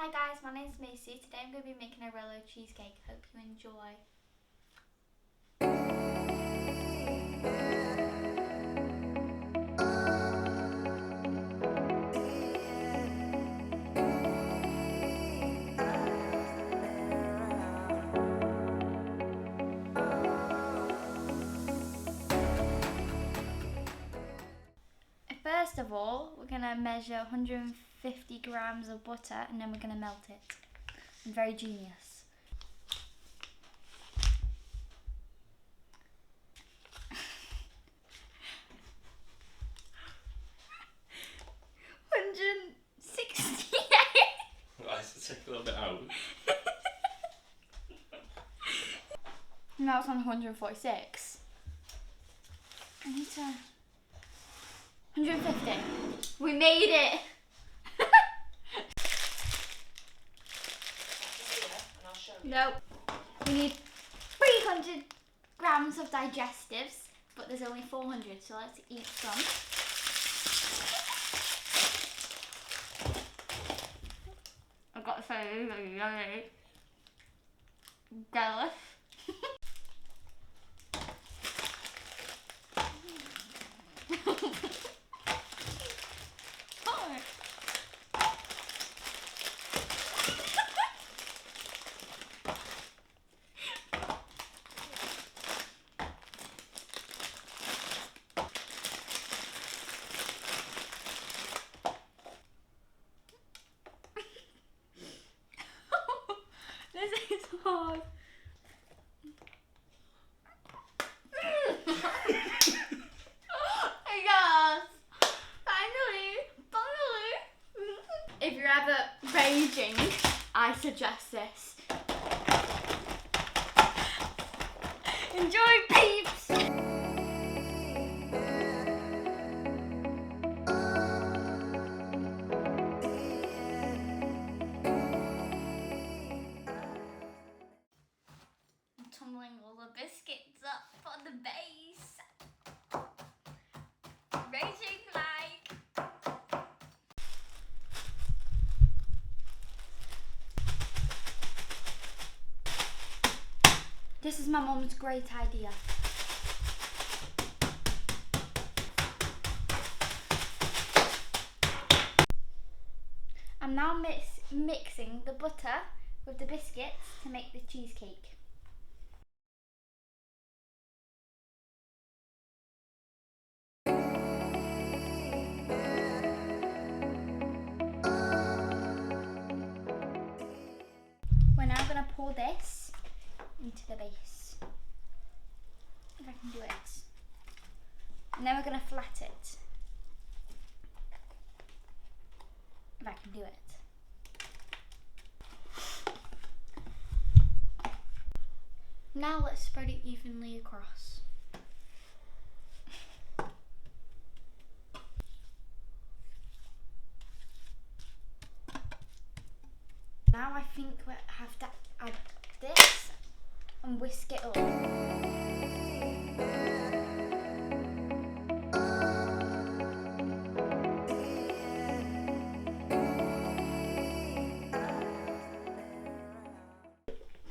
Hi guys, my name's Macie. Today I'm going to be making a Rolo cheesecake. Hope you enjoy. First of all, we're going to measure 150 grams of butter and then we're going to melt it. I'm very genius. Right, so take a little bit out. Now it's on 146. I need to... 150. We made it! Nope. We need 300 grams of digestives, but there's only 400, so let's eat some. I've got to say, it's really yummy. Delish. This is hard. Yes! Finally! If you're ever raging, I suggest this. Enjoy, peeps! Tumbling all the biscuits up for the base. Raging like. This is my mum's great idea. I'm now mixing the butter with the biscuits to make the cheesecake. We're now going to pour this into the base. If I can do it. And then we're going to flat it. If I can do it. Now let's spread it evenly across. Now I think we have to add this and whisk it up.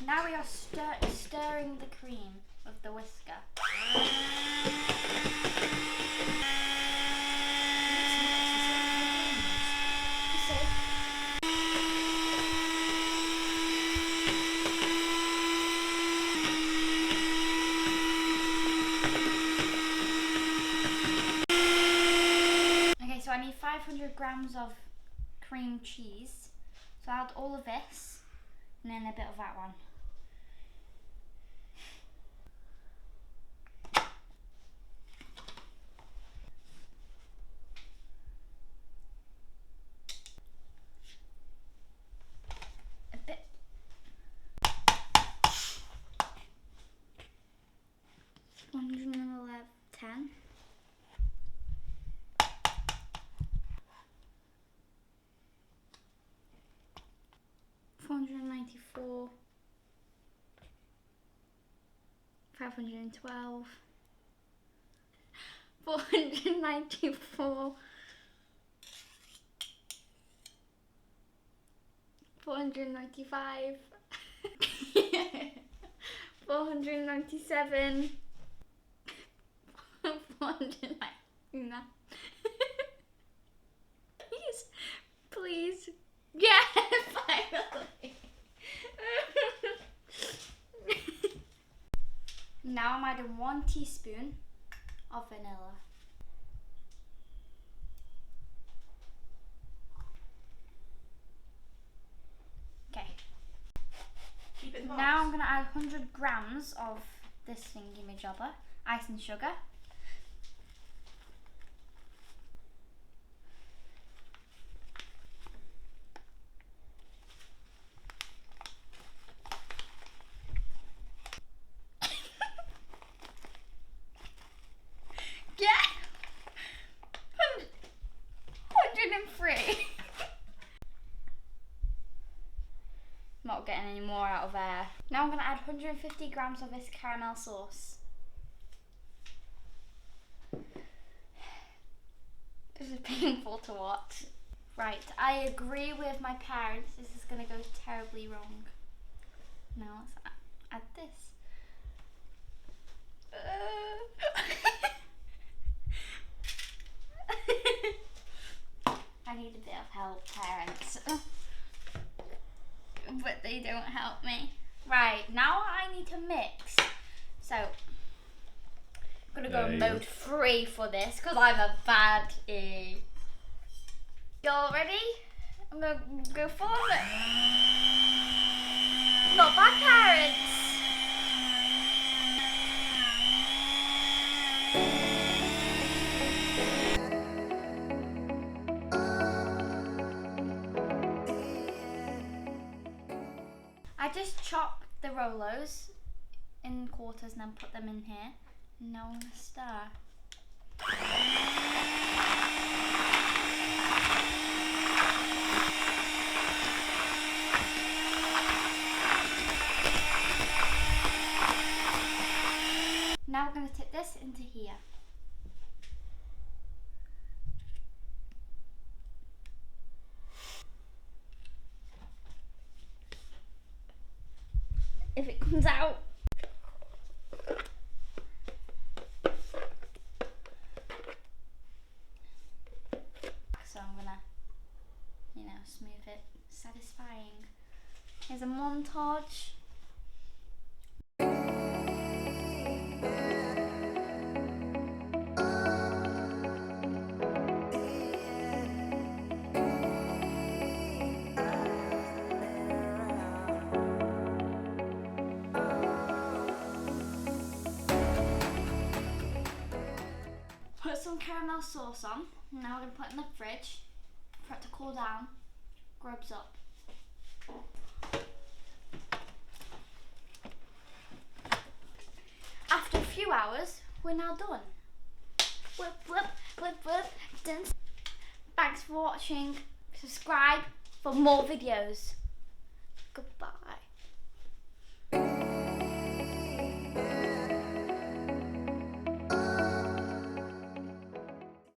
Now we are stirring the cream with the whisker. Okay, so I need 500 grams of cream cheese. So I'll add all of this and then a bit of that one. A bit. 110. 494. 512. 494. 495. 497. 499. Please, please. Yeah, finally. Now I'm adding 1 teaspoon of vanilla. Okay. Keep it hot. Now I'm going to add 100 grams of this thingy-majobber, ice and sugar. Yeah! 103. Not getting any more out of there. Now I'm going to add 150 grams of this caramel sauce. This is painful to watch. Right, I agree with my parents. This is going to go terribly wrong. Now let's add this. I need a bit of help, parents. But they don't help me. Right, now I need to mix. So, I'm going to go mode 3 for this because I'm a bad E. Y'all ready? I'm going to go for it. Not bad, parents. I just chopped the Rolos in quarters and then put them in here. And now I'm going to stir. Now we're going to tip this into here. If it comes out. So I'm gonna, smooth it. Satisfying. Here's a montage. Put some caramel sauce on. Now we're going to put it in the fridge for it to cool down. Grubs up. After a few hours, we're now done. Whip, whip, whip, whip. Done. Thanks for watching. Subscribe for more videos. Goodbye.